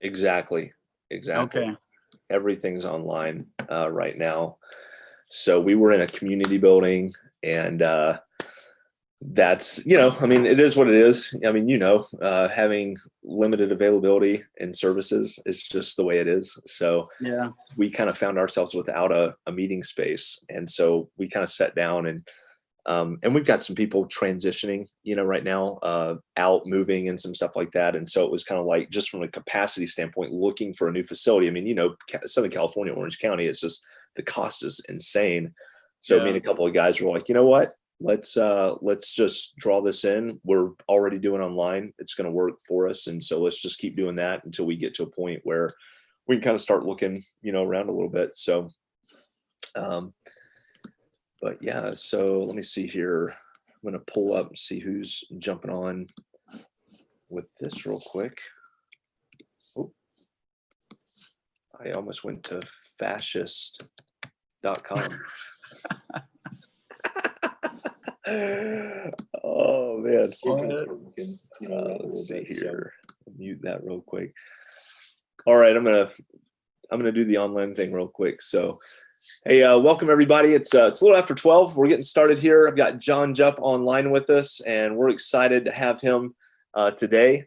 Exactly. Exactly. Okay. Everything's online right now. So we were in a community building, and that's, I mean, it is what it is. I mean, having limited availability in services is just the way it is. So Yeah. we kind of found ourselves without a meeting space. And so we kind of sat down, and we've got some people transitioning, right now, out moving and some stuff like that. And so it was kind of like, just from a capacity standpoint, looking for a new facility. I mean, Southern California, Orange County, it's just, the cost is insane. So me and Yeah. a couple of guys were like, you know what? Let's just draw this in. We're already doing online. It's going to work for us. And so let's just keep doing that until we get to a point where we can kind of start looking, around a little bit. So, um, but yeah, so let me see here. I'm going to pull up and see who's jumping on with this real quick. Oh, I almost went to fascist.com. Oh man. Let's see here. Mute that real quick. All right, I'm gonna do the online thing real quick. So, hey, welcome everybody. It's a little after 12. We're getting started here. I've got John Jupp online with us, and we're excited to have him today.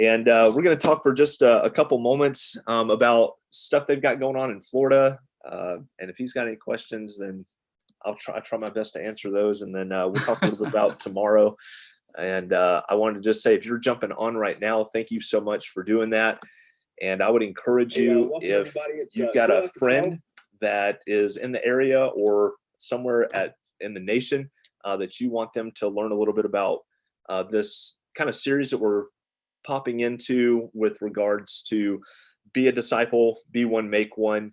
And we're going to talk for just a couple moments about stuff they've got going on in Florida. And if he's got any questions, then I'll try my best to answer those. And then we'll talk a little bit about tomorrow. And I wanted to just say, if you're jumping on right now, thank you so much for doing that. And I would encourage you, if you've got a friend that is in the area or somewhere in the nation that you want them to learn a little bit about this kind of series that we're popping into with regards to be a disciple, be one, make one.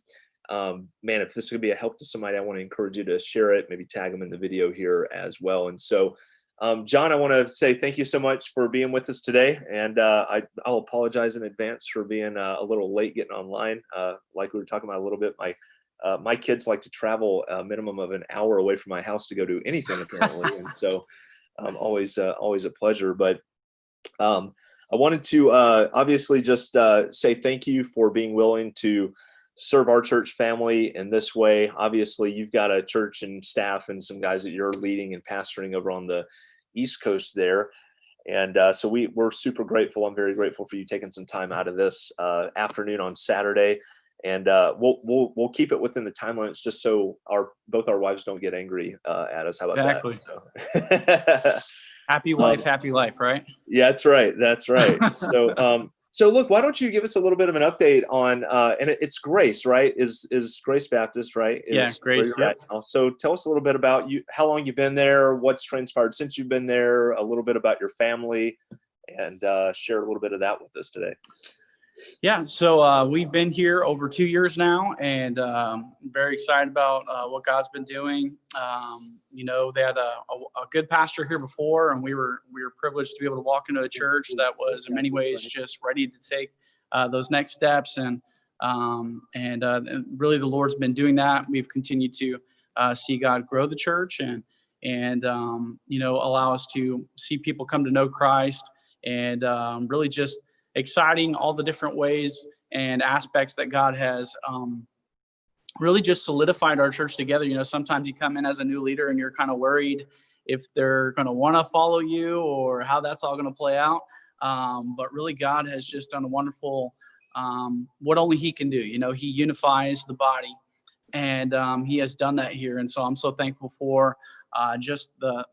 Man, if this could be a help to somebody, I want to encourage you to share it, maybe tag them in the video here as well. And so, John, I want to say thank you so much for being with us today. And I'll apologize in advance for being a little late getting online. Like we were talking about a little bit, my kids like to travel a minimum of an hour away from my house to go do anything, apparently. And so always a pleasure. But I wanted to obviously just say thank you for being willing to serve our church family in this way. Obviously, you've got a church and staff and some guys that you're leading and pastoring over on the East Coast there. And so we're super grateful. I'm very grateful for you taking some time out of this afternoon on Saturday. And we'll keep it within the time limits, just so both our wives don't get angry at us. How about that? So. Happy wife, happy life, right? Yeah, that's right. That's right. So look, why don't you give us a little bit of an update on, and it's Grace, right? Is Grace Baptist, right? Yeah, Grace. Right. So tell us a little bit about you, how long you've been there, what's transpired since you've been there, a little bit about your family, and share a little bit of that with us today. Yeah, so we've been here over 2 years now, and very excited about what God's been doing. They had a good pastor here before, and we were privileged to be able to walk into a church that was in many ways just ready to take those next steps, and really the Lord's been doing that. We've continued to see God grow the church and allow us to see people come to know Christ, and really just exciting all the different ways and aspects that God has really just solidified our church together. Sometimes you come in as a new leader and you're kind of worried if they're going to want to follow you or how that's all going to play out. But really God has just done a wonderful, what only he can do. He unifies the body, and he has done that here. And so I'm so thankful for just the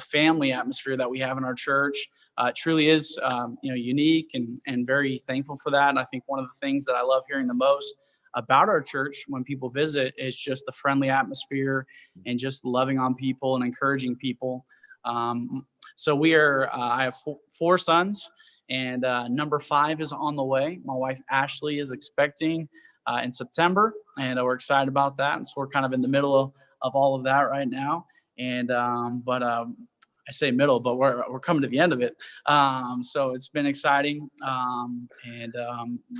family atmosphere that we have in our church. It truly is, unique and very thankful for that. And I think one of the things that I love hearing the most about our church when people visit is just the friendly atmosphere and just loving on people and encouraging people. So I have four sons, and number 5 is on the way. My wife, Ashley, is expecting in September, and we're excited about that. And so we're kind of in the middle of all of that right now. And I say middle, but we're coming to the end of it. So it's been exciting, and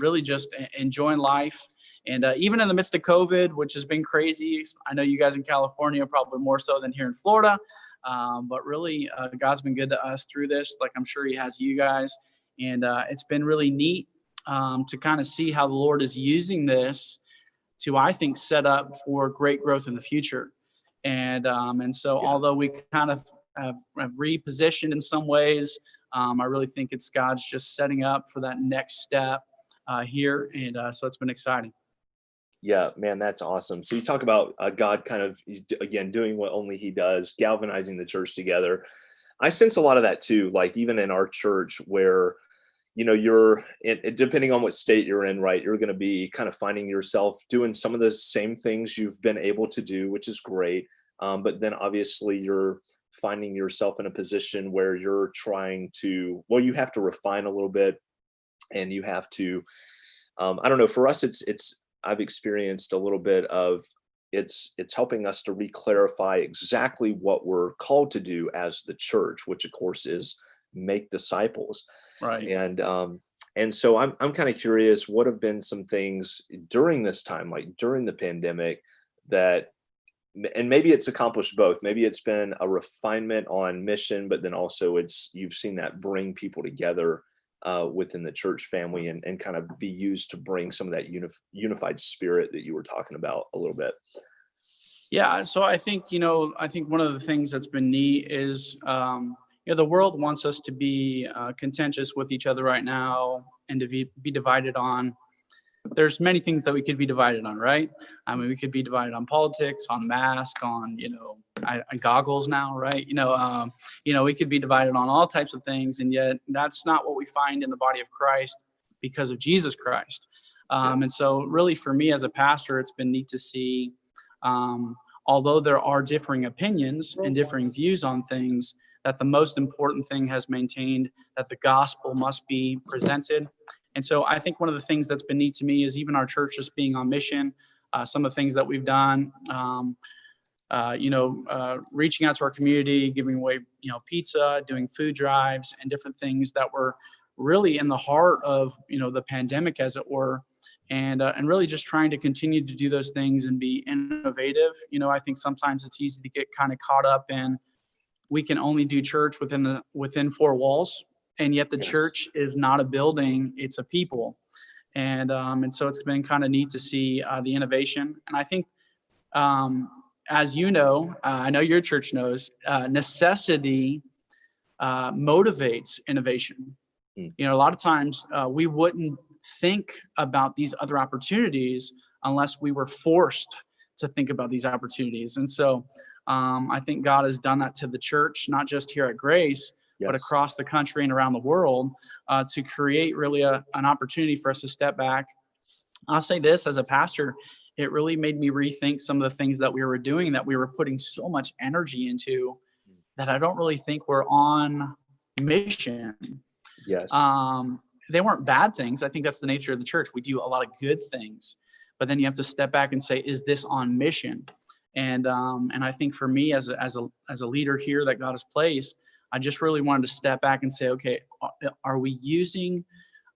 really just enjoying life. And even in the midst of COVID, which has been crazy, I know you guys in California probably more so than here in Florida, but really God's been good to us through this, like I'm sure he has you guys. And it's been really neat to kind of see how the Lord is using this to, I think, set up for great growth in the future. And so, Yeah. although we kind of have repositioned in some ways, I really think it's God's just setting up for that next step here. And so it's been exciting. Yeah, man, that's awesome. So you talk about God kind of, again, doing what only he does, galvanizing the church together. I sense a lot of that too, like even in our church where, you're depending on what state you're in, right? You're going to be kind of finding yourself doing some of the same things you've been able to do, which is great. But then obviously you're finding yourself in a position where you're trying to, well, you have to refine a little bit, and you have to, I don't know, for us, I've experienced a little bit of, it's helping us to reclarify exactly what we're called to do as the church, which of course is make disciples. Right. And so I'm kind of curious, what have been some things during this time, like during the pandemic, that, and maybe it's accomplished both. Maybe it's been a refinement on mission, but then also you've seen that bring people together within the church family, and kind of be used to bring some of that unified spirit that you were talking about a little bit. Yeah. So I think, I think one of the things that's been neat is, the world wants us to be contentious with each other right now, and to be divided on. There's many things that we could be divided on, right? I mean, we could be divided on politics, on mask, on, goggles now, right? We could be divided on all types of things, and yet that's not what we find in the body of Christ because of Jesus Christ. And so really for me as a pastor, it's been neat to see, although there are differing opinions and differing views on things, that the most important thing has maintained, that the gospel must be presented. And so I think one of the things that's been neat to me is even our church just being on mission, some of the things that we've done, reaching out to our community, giving away, pizza, doing food drives, and different things that were really in the heart of, the pandemic, as it were. And really just trying to continue to do those things and be innovative. I think sometimes it's easy to get kind of caught up in, we can only do church within four walls, and yet the church is not a building; it's a people. And so it's been kind of neat to see the innovation. And I think, as I know your church knows, necessity motivates innovation. A lot of times we wouldn't think about these other opportunities unless we were forced to think about these opportunities. And so I think God has done that to the church, not just here at Grace, but across the country and around the world, to create really an opportunity for us to step back. I'll say this, as a pastor, it really made me rethink some of the things that we were doing, that we were putting so much energy into, that I don't really think were on mission. Yes. They weren't bad things. I think that's the nature of the church. We do a lot of good things, but then you have to step back and say, is this on mission? And I think for me as a leader here that God has placed, I just really wanted to step back and say, okay, are we using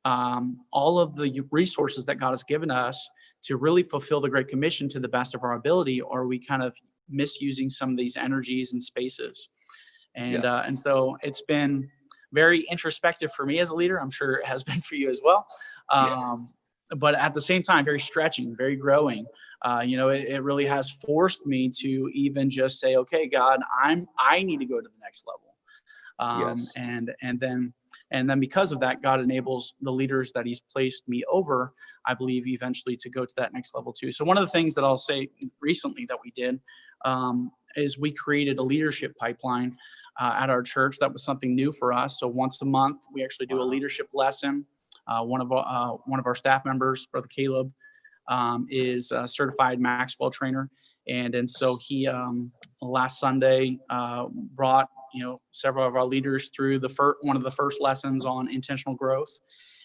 all of the resources that God has given us to really fulfill the Great Commission to the best of our ability, or are we kind of misusing some of these energies and spaces? And so it's been very introspective for me as a leader. I'm sure it has been for you as well. But at the same time, very stretching, very growing. It really has forced me to even just say, okay, God, I need to go to the next level. And then because of that, God enables the leaders that he's placed me over, I believe, eventually to go to that next level too. So one of the things that I'll say recently that we did is we created a leadership pipeline at our church. That was something new for us. So once a month, we actually do a leadership lesson. One of our staff members, Brother Caleb, is a certified Maxwell trainer. And so he last Sunday brought several of our leaders through one of the first lessons on intentional growth.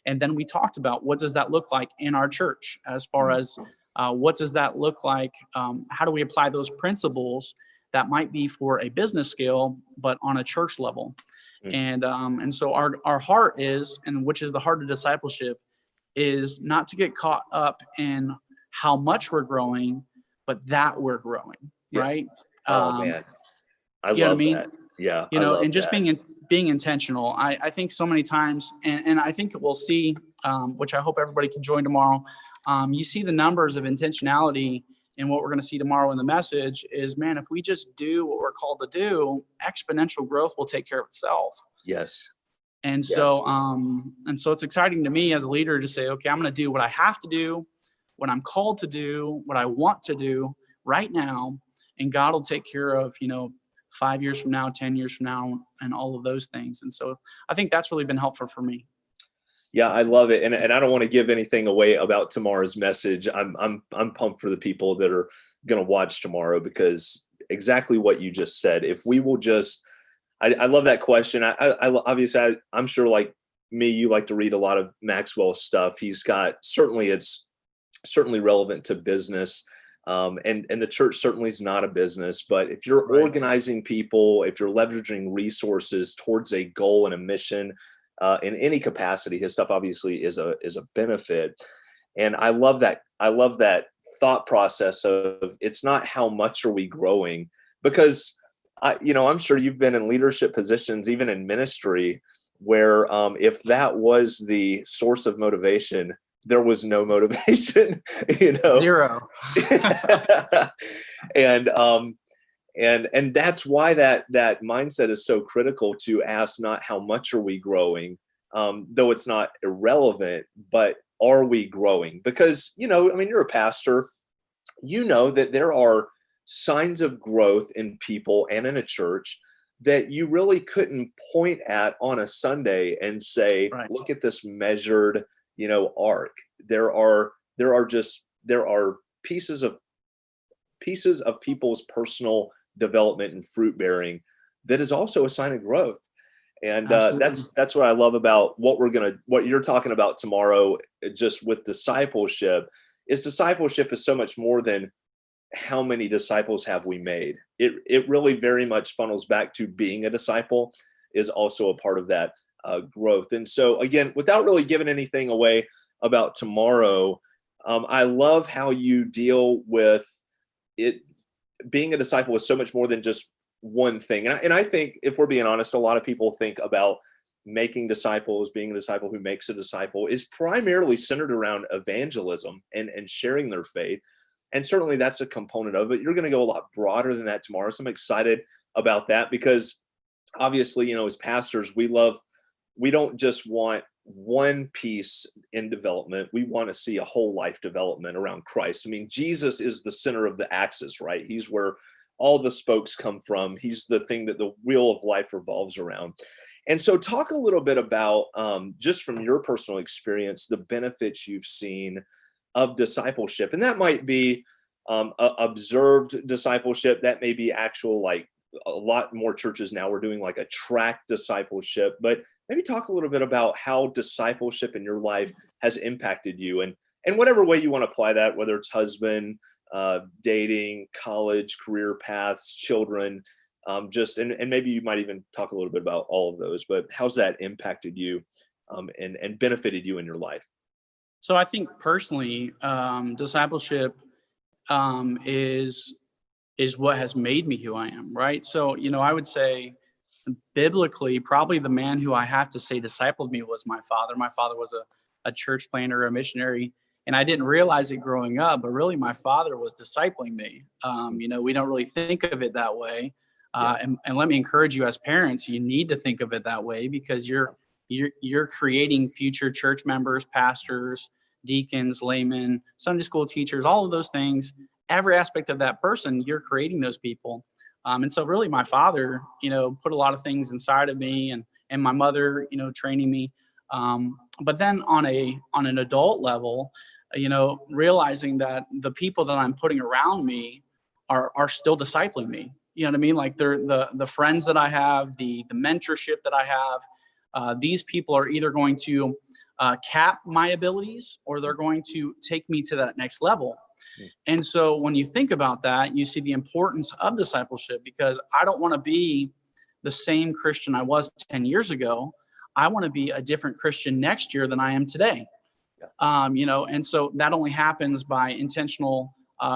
And then we talked about, what does that look like in our church, as far as what does that look like? How do we apply those principles that might be for a business scale, but on a church level? And so our heart is, and which is the heart of discipleship, is not to get caught up in how much we're growing, but that we're growing, right? Oh man, I love that. Yeah, and just being intentional. I think so many times, and I think we'll see which I hope everybody can join tomorrow, you see the numbers of intentionality. And what we're going to see tomorrow in the message is, man, if we just do what we're called to do, exponential growth will take care of itself. Yes. And Yes. so it's exciting to me as a leader to say, okay, I'm going to do what I have to do, what I'm called to do, what I want to do right now, and God will take care of, 5 years from now, 10 years from now, and all of those things. And so I think that's really been helpful for me. Yeah, I love it. And I don't want to give anything away about tomorrow's message. I'm pumped for the people that are going to watch tomorrow, because exactly what you just said, if we will just, I love that question. I obviously, I'm sure, like me, you like to read a lot of Maxwell's stuff. He's got, it's certainly relevant to business. And the church certainly is not a business, but if you're Right. organizing people, if you're leveraging resources towards a goal and a mission, in any capacity, his stuff obviously is a benefit. And I love that thought process of, it's not how much are we growing, because I'm sure you've been in leadership positions, even in ministry, where if that was the source of motivation, there was no motivation. Zero. And that's why that mindset is so critical, to ask not how much are we growing, though it's not irrelevant, but are we growing? Because, you're a pastor, that there are signs of growth in people and in a church that you really couldn't point at on a Sunday and say, Right. Look at this measured, arc. There are pieces of people's personal development and fruit bearing that is also a sign of growth. And that's what I love about what you're talking about tomorrow, just with discipleship. Discipleship is so much more than how many disciples have we made. It really very much funnels back to being a disciple is also a part of that growth. And so, again, without really giving anything away about tomorrow, I love how you deal with it. Being a disciple is so much more than just one thing. And I think, if we're being honest, a lot of people think about making disciples, being a disciple who makes a disciple, is primarily centered around evangelism and sharing their faith. And certainly that's a component of it. You're going to go a lot broader than that tomorrow. So I'm excited about that, because obviously, as pastors, we don't just want one piece in development. We want to see a whole life development around Christ. I mean, Jesus is the center of the axis, right? He's where all the spokes come from. He's the thing that the wheel of life revolves around. And so talk a little bit about, just from your personal experience, the benefits you've seen of discipleship. And that might be observed discipleship. That may be actual, like a lot more churches now are doing like a track discipleship, but maybe talk a little bit about how discipleship in your life has impacted you, and whatever way you want to apply that, whether it's husband, dating, college, career paths, children, and maybe you might even talk a little bit about all of those, but how's that impacted you and benefited you in your life? So I think personally, discipleship is what has made me who I am, right? So, I would say biblically, probably the man who I have to say discipled me was my father. My father was a church planter, a missionary, and I didn't realize it growing up, but really my father was discipling me. We don't really think of it that way. And let me encourage you, as parents, you need to think of it that way, because you're creating future church members, pastors, deacons, laymen, Sunday school teachers, all of those things. Every aspect of that person, you're creating those people. And so really my father, put a lot of things inside of me, and my mother, training me. But then on an adult level, realizing that the people that I'm putting around me are still discipling me. You know what I mean? Like they're the friends that I have, the mentorship that I have. These people are either going to cap my abilities, or they're going to take me to that next level. And so when you think about that, you see the importance of discipleship, because I don't want to be the same Christian I was 10 years ago. I want to be a different Christian next year than I am today. And so that only happens by intentional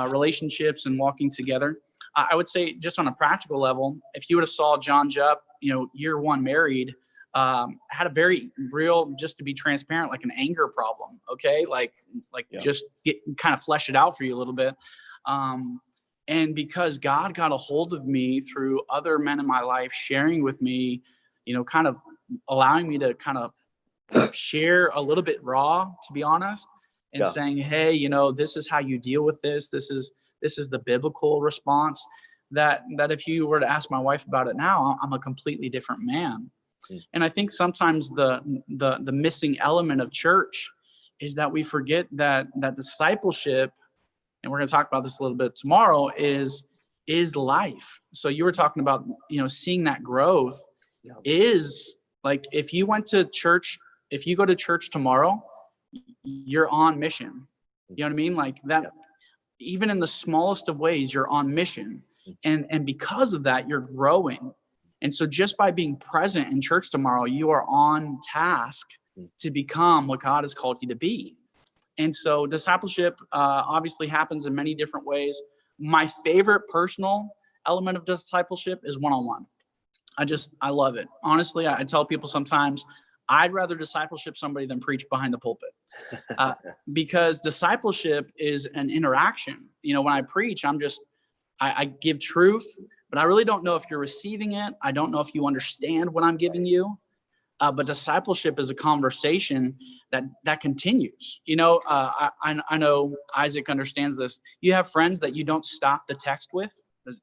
relationships and walking together. I would say, just on a practical level, if you would have saw John Jupp, year one married, had a very real, just to be transparent, like an anger problem. Okay. Like just kind of flesh it out for you a little bit. And because God got a hold of me through other men in my life, sharing with me, kind of allowing me to kind of share a little bit raw, to be honest, and saying, hey, this is how you deal with this. This is the biblical response. That if you were to ask my wife about it now, I'm a completely different man. And I think sometimes the missing element of church is that we forget that discipleship, and we're going to talk about this a little bit tomorrow, is life. So you were talking about, seeing that growth is like, if you went to church, if you go to church tomorrow, you're on mission. You know what I mean? Like that, even in the smallest of ways, you're on mission. And because of that, you're growing. And so just by being present in church tomorrow, you are on task to become what God has called you to be. And so discipleship obviously happens in many different ways. My favorite personal element of discipleship is one-on-one. I love it. Honestly, I tell people sometimes I'd rather discipleship somebody than preach behind the pulpit, because discipleship is an interaction. When I preach, I give truth, but I really don't know if you're receiving it. I don't know if you understand what I'm giving you. But discipleship is a conversation that continues. I know Isaac understands this. You have friends that you don't stop the text with.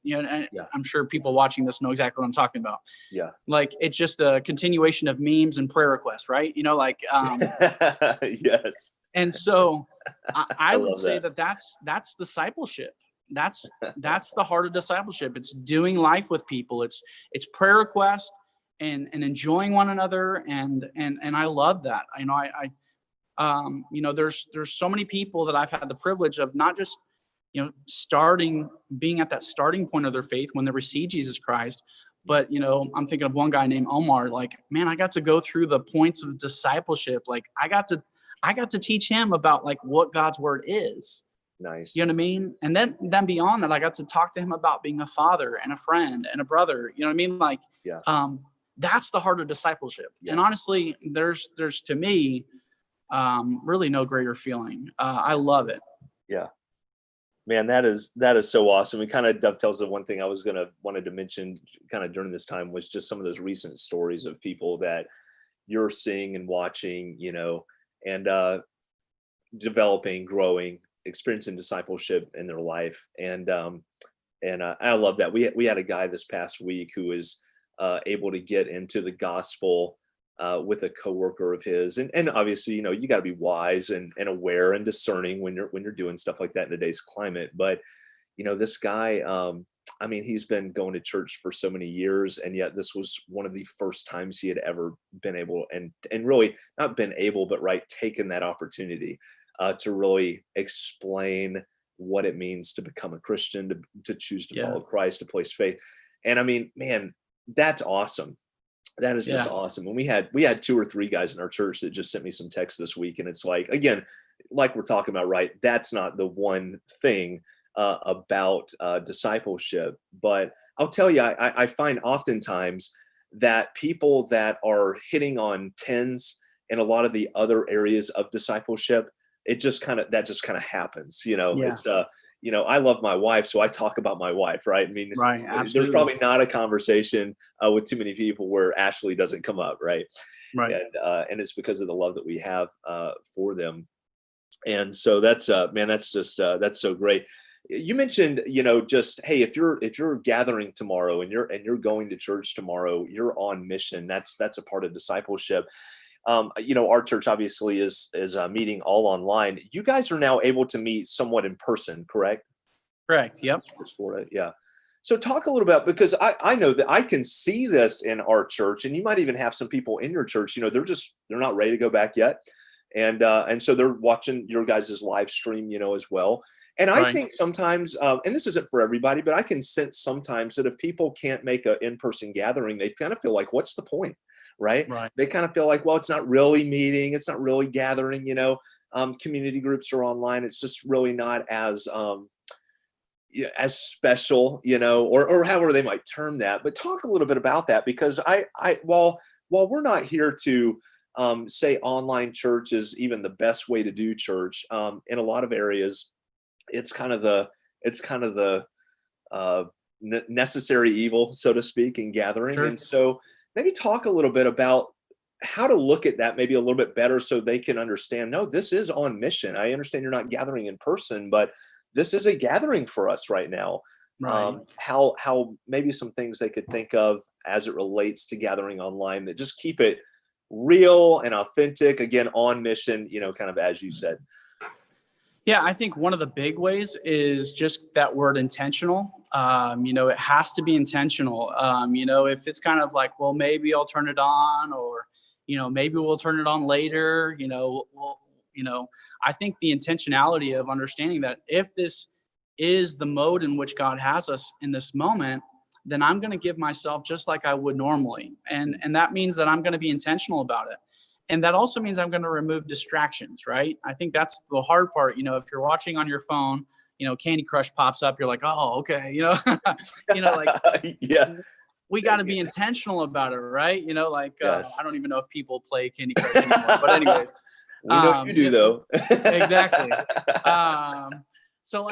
I'm sure people watching this know exactly what I'm talking about. Yeah. Like it's just a continuation of memes and prayer requests, right? Yes. And so I would say that's discipleship. That's the heart of discipleship. It's doing life with people. It's prayer requests and enjoying one another. And I love that. There's so many people that I've had the privilege of not just, being at that starting point of their faith when they receive Jesus Christ. But, I'm thinking of one guy named Omar, like, man, I got to go through the points of discipleship. Like I got to teach him about like what God's word is. Nice. You know what I mean? And then beyond that, I got to talk to him about being a father and a friend and a brother. You know what I mean? Like, that's the heart of discipleship. Yeah. And honestly, there's to me, really no greater feeling. I love it. Yeah. Man, that is so awesome. It kind of dovetails with one thing I wanted to mention kind of during this time, was just some of those recent stories of people that you're seeing and watching, and developing, growing, experiencing discipleship in their life. And I love that. We had a guy this past week who was able to get into the gospel with a coworker of his, and obviously, you got to be wise and aware and discerning when you're doing stuff like that in today's climate. But this guy, he's been going to church for so many years, and yet this was one of the first times he had ever been able, and really not been able, but taken that opportunity to really explain what it means to become a Christian, to choose to follow Christ, to place faith. And man, that's awesome. That is just awesome. And we had 2 or 3 guys in our church that just sent me some texts this week. And it's like, again, like we're talking about, right? That's not the one thing about discipleship. But I'll tell you, I find oftentimes that people that are hitting on 10s in a lot of the other areas of discipleship, that just kind of happens. It's I love my wife, so I talk about my wife, right? Right, absolutely. There's probably not a conversation with too many people where Ashley doesn't come up, right? Right. And it's because of the love that we have for them. And so that's man, that's just that's so great. You mentioned, just, hey, if you're gathering tomorrow and you're going to church tomorrow, you're on mission. That's a part of discipleship. Our church obviously is meeting all online. You guys are now able to meet somewhat in person, correct? Correct. Yep. Yeah. So talk a little about, because I know that I can see this in our church, and you might even have some people in your church, they're not ready to go back yet. And so they're watching your guys' live stream, as well. And I think sometimes, and this isn't for everybody, but I can sense sometimes that if people can't make an in-person gathering, they kind of feel like, what's the point? Right. They kind of feel like, well, it's not really meeting. It's not really gathering, community groups are online. It's just really not as special, or however they might term that. But talk a little bit about that, because while while we're not here to say online church is even the best way to do church, in a lot of areas, it's kind of the necessary evil, so to speak, in gathering. Sure. And so maybe talk a little bit about how to look at that maybe a little bit better so they can understand, no, this is on mission. I understand you're not gathering in person, but this is a gathering for us right now. Right. How maybe some things they could think of as it relates to gathering online that just keep it real and authentic, again, on mission, kind of as you said. Yeah, I think one of the big ways is just that word intentional. It has to be intentional. If it's kind of like, well, maybe I'll turn it on, or, maybe we'll turn it on later, I think the intentionality of understanding that if this is the mode in which God has us in this moment, then I'm going to give myself just like I would normally. And that means that I'm going to be intentional about it. And that also means I'm going to remove distractions, right? I think that's the hard part. If you're watching on your phone, Candy Crush pops up, you're like, oh, okay. Yeah, we got to be intentional about it, right? Yes. I don't even know if people play Candy Crush anymore, but anyways. We know you do, though. Exactly. So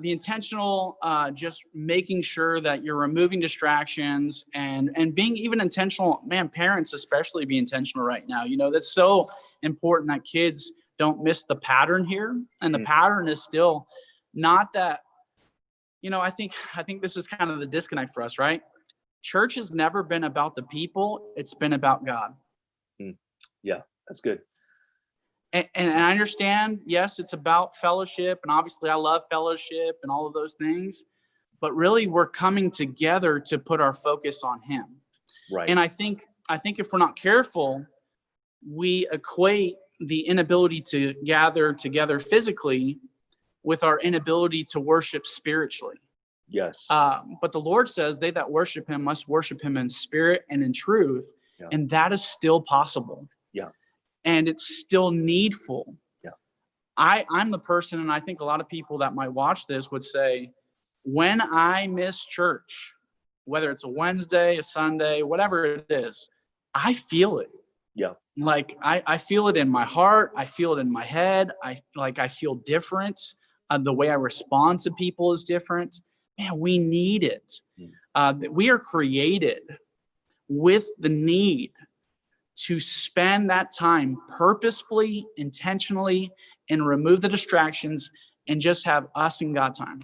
the intentional, just making sure that you're removing distractions and being even intentional, man, parents especially be intentional right now. That's so important that kids don't miss the pattern here. And the pattern is still not that, I think this is kind of the disconnect for us, right? Church has never been about the people. It's been about God. Yeah, that's good. And I understand, yes, it's about fellowship, and obviously I love fellowship and all of those things, but really we're coming together to put our focus on Him. Right. And I think if we're not careful, we equate the inability to gather together physically with our inability to worship spiritually. Yes. But the Lord says they that worship Him must worship Him in spirit and in truth, and that is still possible. Yeah. And it's still needful. Yeah. I'm the person, and I think a lot of people that might watch this would say, when I miss church, whether it's a Wednesday, a Sunday, whatever it is, I feel it. Yeah. I feel it in my heart. I feel it in my head. I feel different. The way I respond to people is different. Man, we need it. We are created with the need to spend that time purposefully, intentionally, and remove the distractions and just have us and God time.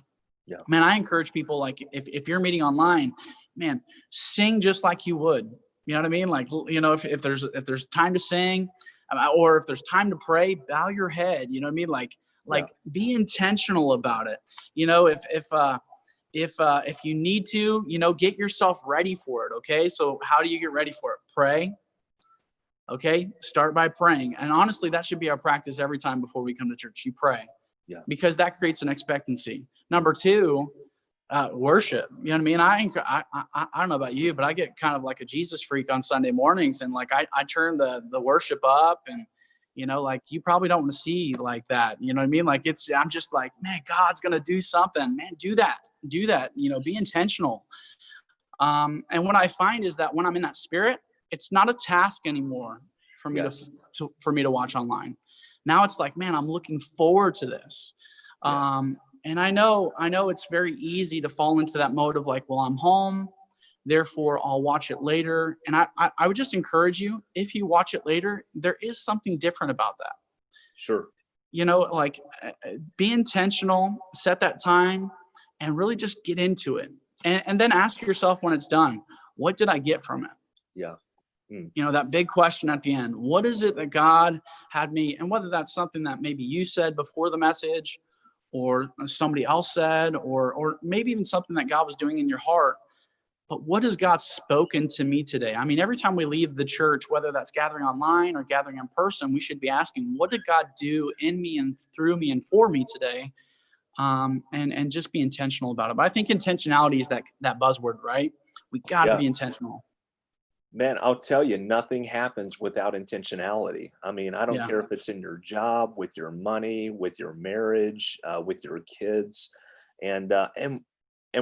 Yeah. Man, I encourage people, if you're meeting online, man, sing just like you would. You know what I mean? If there's time to sing, or if there's time to pray, bow your head. You know what I mean? Be intentional about it. If you need to, get yourself ready for it. Okay. So how do you get ready for it? Pray. Okay. Start by praying. And honestly, that should be our practice every time before we come to church. You pray. Yeah. Because that creates an expectancy. Number two, worship. You know what I mean? I don't know about you, but I get kind of like a Jesus freak on Sunday mornings, and I turn the worship up, and you probably don't want to see like that. You know what I mean? I'm just like, man, God's gonna do something. Man, do that. Be intentional. And what I find is that when I'm in that spirit, it's not a task anymore for me for me to watch online. Now it's like, man, I'm looking forward to this. And I know it's very easy to fall into that mode of like, well, I'm home, therefore I'll watch it later. And I would just encourage you, if you watch it later, there is something different about that. Sure. Be intentional, set that time, and really just get into it. And then ask yourself when it's done, what did I get from it? Yeah. That big question at the end, what is it that God had me, and whether that's something that maybe you said before the message, or somebody else said, or maybe even something that God was doing in your heart. But what has God spoken to me today? I mean, every time we leave the church, whether that's gathering online or gathering in person, we should be asking, what did God do in me and through me and for me today? And just be intentional about it. But I think intentionality is that buzzword, right? We got to be intentional. Man, I'll tell you, nothing happens without intentionality. I mean, I don't care if it's in your job, with your money, with your marriage, with your kids, and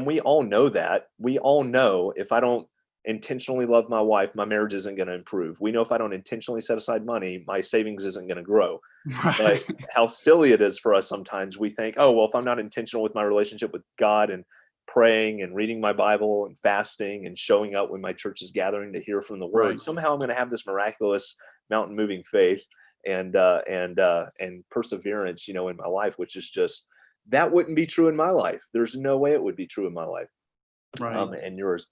we all know that. We all know if I don't intentionally love my wife, my marriage isn't going to improve. We know if I don't intentionally set aside money, my savings isn't going to grow. But Right. how silly it is for us sometimes. We think, oh, well, if I'm not intentional with my relationship with God and praying and reading my Bible and fasting and showing up when my church is gathering to hear from the word, Right. somehow I'm going to have this miraculous mountain moving faith and perseverance, in my life, which is just, that wouldn't be true in my life. There's no way it would be true in my life, Right. and yours.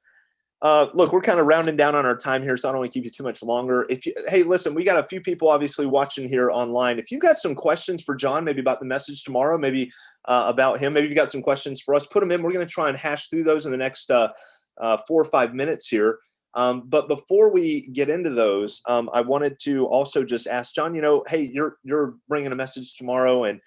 Look, we're kind of rounding down on our time here, so I don't want to keep you too much longer. Hey, listen, we got a few people obviously watching here online. If you got some questions for John, maybe about the message tomorrow, maybe about him, maybe you got some questions for us, put them in. We're going to try and hash through those in the next 4 or 5 minutes here. But before we get into those, I wanted to also just ask John, hey, you're bringing a message tomorrow, and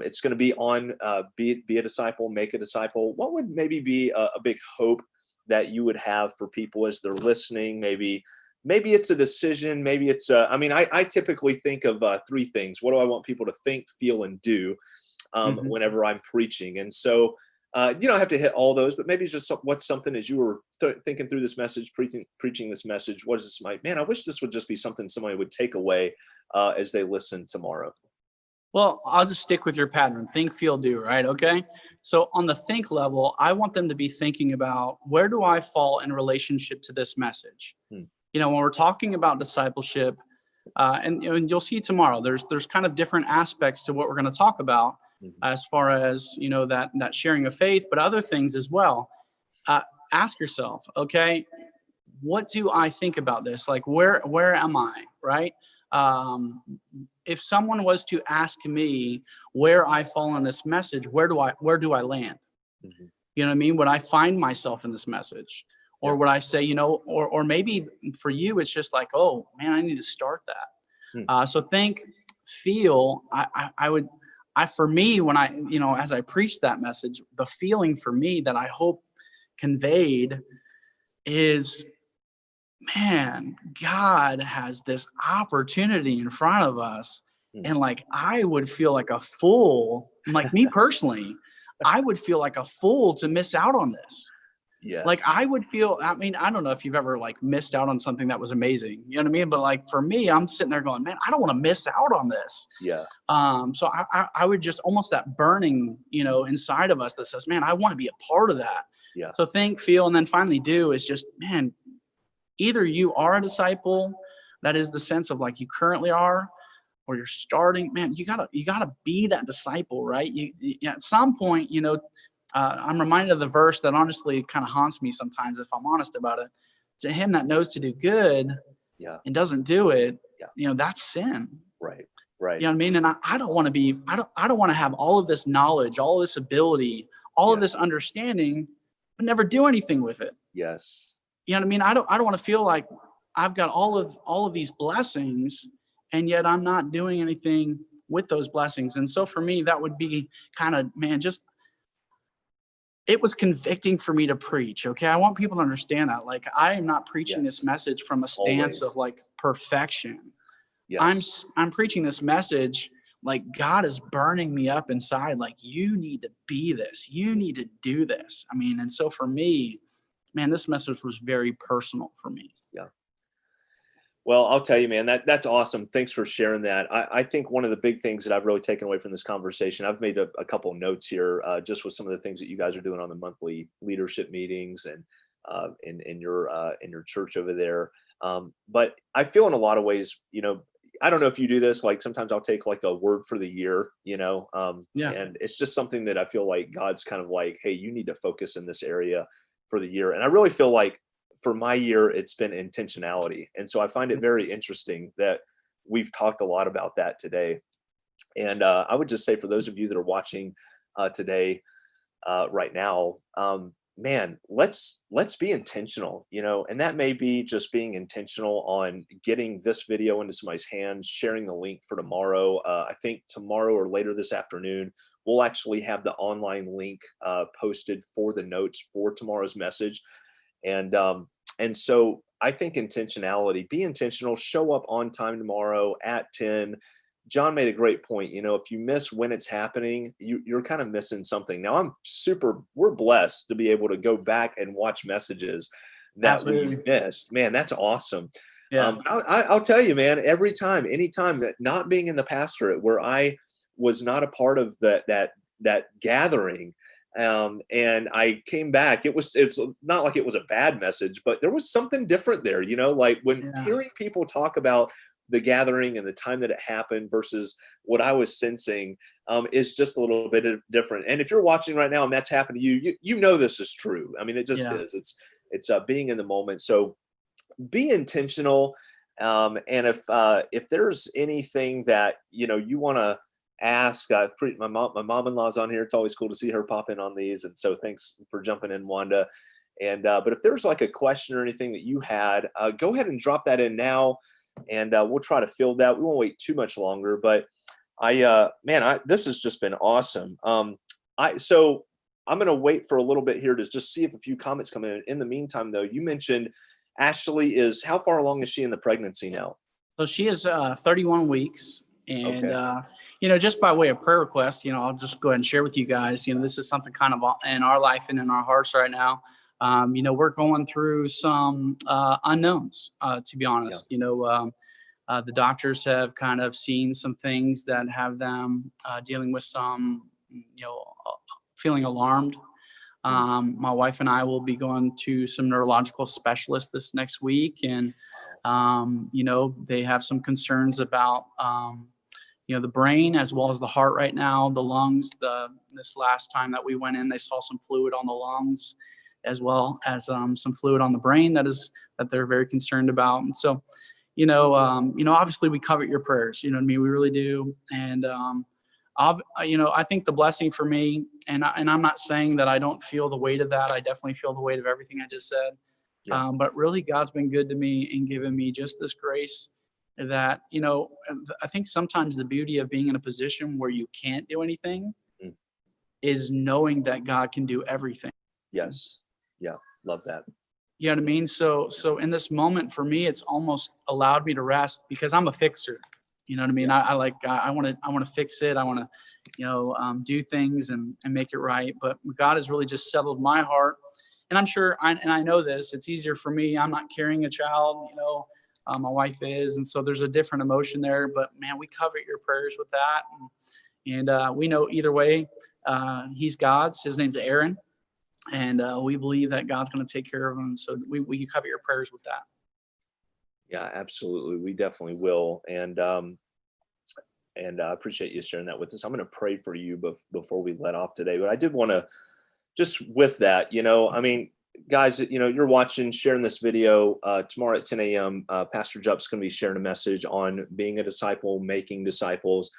it's going to be on be a disciple, make a disciple. What would maybe be a big hope that you would have for people as they're listening? Maybe it's a decision. Maybe it's I typically think of 3 things. What do I want people to think, feel, and do Mhm. whenever I'm preaching? And so you don't have to hit all those, but maybe it's just what's something as you were thinking through this message, preaching this message. What is this? Man, I wish this would just be something somebody would take away as they listen tomorrow. Well, I'll just stick with your pattern. Think, feel, do, right? Okay. So on the think level, I want them to be thinking about, where do I fall in relationship to this message? Hmm. When we're talking about discipleship, and you'll see tomorrow, there's kind of different aspects to what we're going to talk about, Mhm. as far as that sharing of faith, but other things as well. Ask yourself, okay, what do I think about this? Like, where am I, right? Um, if someone was to ask me where I fall in this message, where do I land? Mhm. You know what I mean? Would I find myself in this message? Yeah. Or would I say, or maybe for you, it's just like, oh man, I need to start that. Hmm. So think, feel, for me, when I, as I preach that message, the feeling for me that I hope conveyed is, man, God has this opportunity in front of us. Hmm. And like, I would feel like a fool, like me personally, I would feel like a fool to miss out on this. Like, Yes. I would feel, I mean, I don't know if you've ever like missed out on something that was amazing, you know what I mean? But like, for me, I'm sitting there going, man, I don't want to miss out on this. Yeah. So I would just, almost that burning, inside of us that says, man, I want to be a part of that. Yeah. So think, feel, and then finally do is just, man, either you are a disciple, that is the sense of like you currently are, or you're starting. Man, you gotta be that disciple, right? At some point, I'm reminded of the verse that honestly kind of haunts me sometimes, if I'm honest about it. To him that knows to do good Yeah. and doesn't do it, Yeah. that's sin. Right. Right. You know what I mean? And I don't want to be, I don't want to have all of this knowledge, all of this ability, all of Yeah. this understanding, but never do anything with it. Yes. You know what I mean? I don't want to feel like I've got all of these blessings, and yet I'm not doing anything with those blessings. And so for me, that would be kind of, man, just, it was convicting for me to preach. Okay. I want people to understand that. Like, I am not preaching this Yes. message from a stance Always. of like perfection. Yes. I'm preaching this message like God is burning me up inside. Like, you need to be this. You need to do this. I mean, and so for me, man, this message was very personal for me. Yeah. Well, I'll tell you, man, that's awesome. Thanks for sharing that. I think one of the big things that I've really taken away from this conversation, I've made a couple of notes here, just with some of the things that you guys are doing on the monthly leadership meetings and in your church over there. But I feel in a lot of ways, I don't know if you do this. Like, sometimes I'll take like a word for the year, Yeah. and it's just something that I feel like God's kind of like, hey, you need to focus in this area for the year. And I really feel like, for my year, it's been intentionality. And so I find it very interesting that we've talked a lot about that today. And I would just say, for those of you that are watching today, right now, man, let's be intentional, and that may be just being intentional on getting this video into somebody's hands, sharing the link for tomorrow. I think tomorrow or later this afternoon, we'll actually have the online link posted for the notes for tomorrow's message. And so I think intentionality, be intentional, show up on time tomorrow at 10. John made a great point. If you miss when it's happening, you're kind of missing something. Now, we're blessed to be able to go back and watch messages that we Absolutely. missed. Man, that's awesome. Yeah. I'll tell you, man, every time, anytime that not being in the pastorate where I was not a part of that gathering, and I came back, it's not like it was a bad message, but there was something different there, like when Yeah. hearing people talk about the gathering and the time that it happened versus what I was sensing is just a little bit different. And if you're watching right now and that's happened to you, you know this is true. I mean, it just Yeah. is. It's being in the moment. So be intentional. And if there's anything that you want to ask, my mom-in-law's on here. It's always cool to see her pop in on these, and so thanks for jumping in, Wanda. And but if there's like a question or anything that you had, go ahead and drop that in now, and we'll try to field that. We won't wait too much longer, but this has just been awesome. So I'm going to wait for a little bit here to just see if a few comments come in. In the meantime, though, you mentioned Ashley how far along is she in the pregnancy now? So she is 31 weeks. And, Okay. just by way of prayer request, I'll just go ahead and share with you guys, this is something kind of in our life and in our hearts right now. We're going through some unknowns, to be honest. The doctors have kind of seen some things that have them dealing with some, feeling alarmed. My wife and I will be going to some neurological specialists this next week, and they have some concerns about the brain as well as the heart right now, the lungs. This last time that we went in, they saw some fluid on the lungs as well as some fluid on the brain that they're very concerned about. And so, obviously we covet your prayers. You know what I mean? We really do. And I think the blessing for me, and I'm not saying that I don't feel the weight of that. I definitely feel the weight of everything I just said. Yeah. But really, God's been good to me and given me just this grace that, I think sometimes the beauty of being in a position where you can't do anything Mm. is knowing that God can do everything. Yes. Yeah. Love that. You know what I mean? So in this moment for me, it's almost allowed me to rest because I'm a fixer. You know what I mean? Yeah. I want to fix it. I want to, do things and make it right. But God has really just settled my heart. And I'm sure, I know this, it's easier for me. I'm not carrying a child, my wife is. And so there's a different emotion there, but man, we covet your prayers with that. And we know either way, he's God's, his name's Aaron. And we believe that God's going to take care of him. So we cover your prayers with that. Yeah, absolutely. We definitely will. And I appreciate you sharing that with us. I'm going to pray for you before we let off today. But I did want to just with that, guys, you're watching, sharing this video tomorrow at 10 a.m. Pastor Jupp's going to be sharing a message on being a disciple, making disciples.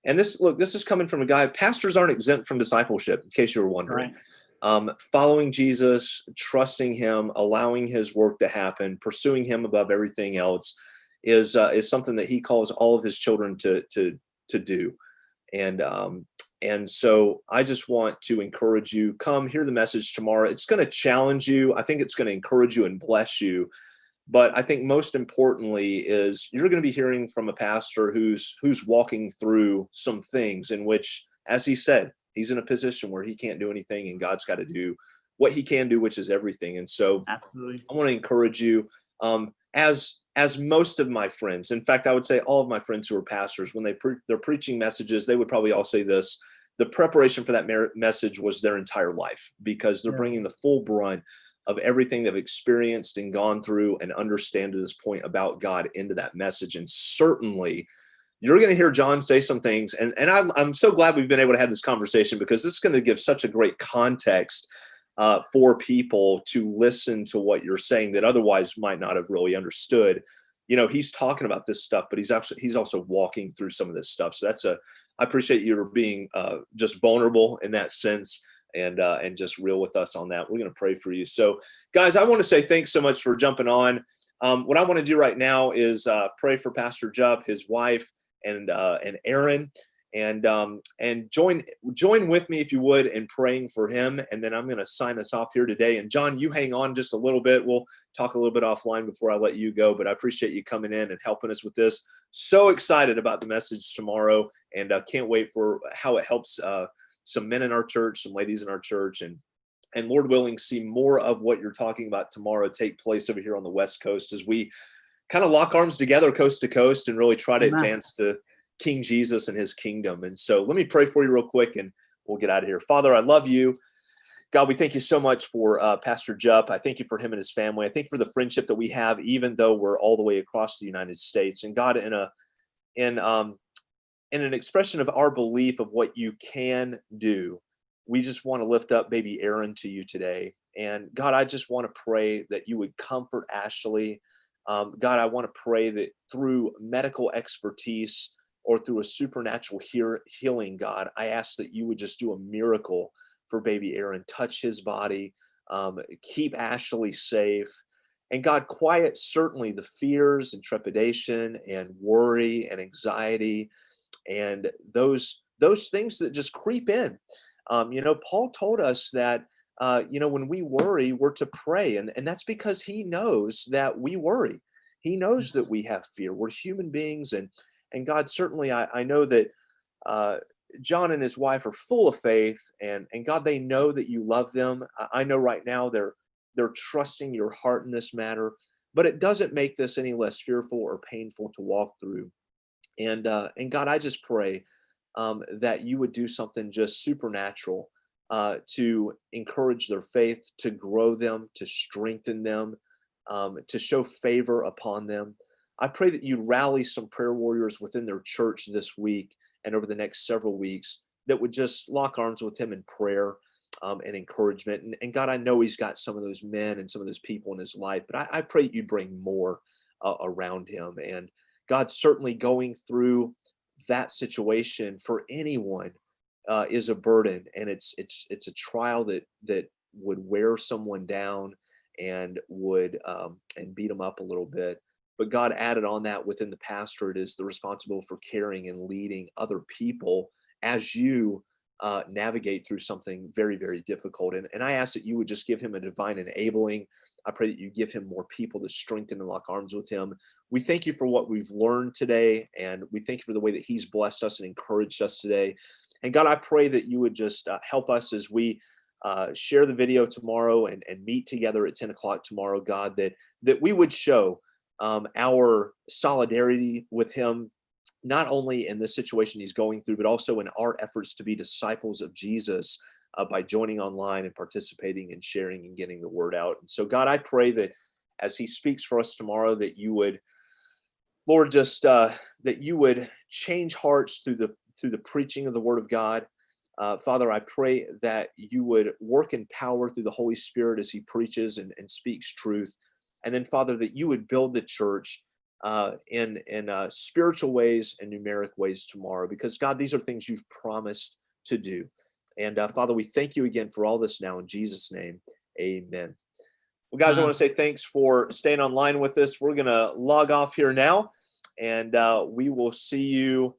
And this is coming from a guy. Pastors aren't exempt from discipleship, in case you were wondering. Right. Following Jesus, trusting him, allowing his work to happen, pursuing him above everything else is something that he calls all of his children to do. And so I just want to encourage you, come hear the message tomorrow. It's going to challenge you. I think it's going to encourage you and bless you. But I think most importantly is you're going to be hearing from a pastor who's walking through some things in which, as he said, he's in a position where he can't do anything and God's got to do what he can do, which is everything. And so Absolutely. I want to encourage you, as most of my friends, in fact, I would say all of my friends who are pastors, when they're preaching messages, they would probably all say this: the preparation for that message was their entire life, because they're bringing the full brunt of everything they've experienced and gone through and understand to this point about God into that message. And certainly you're going to hear John say some things. And I'm so glad we've been able to have this conversation, because this is going to give such a great context for people to listen to what you're saying that otherwise might not have really understood. He's talking about this stuff, but he's also walking through some of this stuff. So I appreciate you being just vulnerable in that sense, and just real with us on that. We're going to pray for you. So guys, I want to say thanks so much for jumping on. What I want to do right now is pray for Pastor Jupp, his wife, and Aaron, and join with me, if you would, in praying for him. And then I'm going to sign us off here today. And John, you hang on just a little bit. We'll talk a little bit offline before I let you go, but I appreciate you coming in and helping us with this. So excited about the message tomorrow, and can't wait for how it helps some men in our church, some ladies in our church, and and Lord willing, see more of what you're talking about tomorrow take place over here on the West Coast as we kind of lock arms together coast to coast and really try to Amen. advance the King Jesus and his kingdom. And so let me pray for you real quick and we'll get out of here. Father, I love you. God, we thank you so much for Pastor Jupp. I thank you for him and his family. I thank you for the friendship that we have, even though we're all the way across the United States. And God, in an expression of our belief of what you can do, we just want to lift up baby Aaron to you today. And God, I just want to pray that you would comfort Ashley. God, I want to pray that through medical expertise or through a supernatural healing, God, I ask that you would just do a miracle for baby Aaron, touch his body, keep Ashley safe. And God, quiet certainly the fears and trepidation and worry and anxiety and those things that just creep in. Paul told us that when we worry, we're to pray, and that's because he knows that we worry. He knows that we have fear. We're human beings, and God, certainly, I know that John and his wife are full of faith, and God, they know that you love them. I know right now they're trusting your heart in this matter, but it doesn't make this any less fearful or painful to walk through. And God, I just pray that you would do something just supernatural to encourage their faith, to grow them, to strengthen them, to show favor upon them. I pray that you rally some prayer warriors within their church this week and over the next several weeks that would just lock arms with him in prayer and encouragement. And God, I know he's got some of those men and some of those people in his life, but I pray you bring more around him. And God, certainly going through that situation for anyone is a burden, and it's a trial that would wear someone down and would and beat them up a little bit. But God added on that within the pastorate is the responsible for caring and leading other people as you navigate through something very, very difficult. And I ask that you would just give him a divine enabling. I pray that you give him more people to strengthen and lock arms with him. We thank you for what we've learned today, and we thank you for the way that he's blessed us and encouraged us today. And God, I pray that you would just help us as we share the video tomorrow and meet together at 10 o'clock tomorrow, God, that we would show our solidarity with him, not only in this situation he's going through, but also in our efforts to be disciples of Jesus by joining online and participating and sharing and getting the word out. And so, God, I pray that as he speaks for us tomorrow, that you would, Lord, just that you would change hearts through the preaching of the word of God. Father, I pray that you would work in power through the Holy Spirit as he preaches and speaks truth. And then, Father, that you would build the church in spiritual ways and numeric ways tomorrow, because God, these are things you've promised to do. And Father, we thank you again for all this now in Jesus' name. Amen. Well, guys, I want to say thanks for staying online with us. We're going to log off here now, and we will see you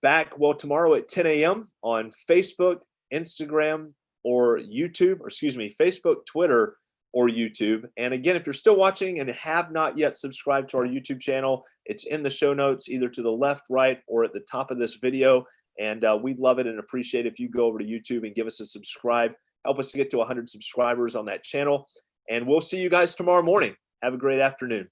back, tomorrow at 10 a.m. on Facebook, Instagram, or YouTube, Facebook, Twitter, or YouTube. And again, if you're still watching and have not yet subscribed to our YouTube channel, it's in the show notes, either to the left, right, or at the top of this video. And we'd love it and appreciate it if you go over to YouTube and give us a subscribe. Help us to get to 100 subscribers on that channel. And we'll see you guys tomorrow morning. Have a great afternoon.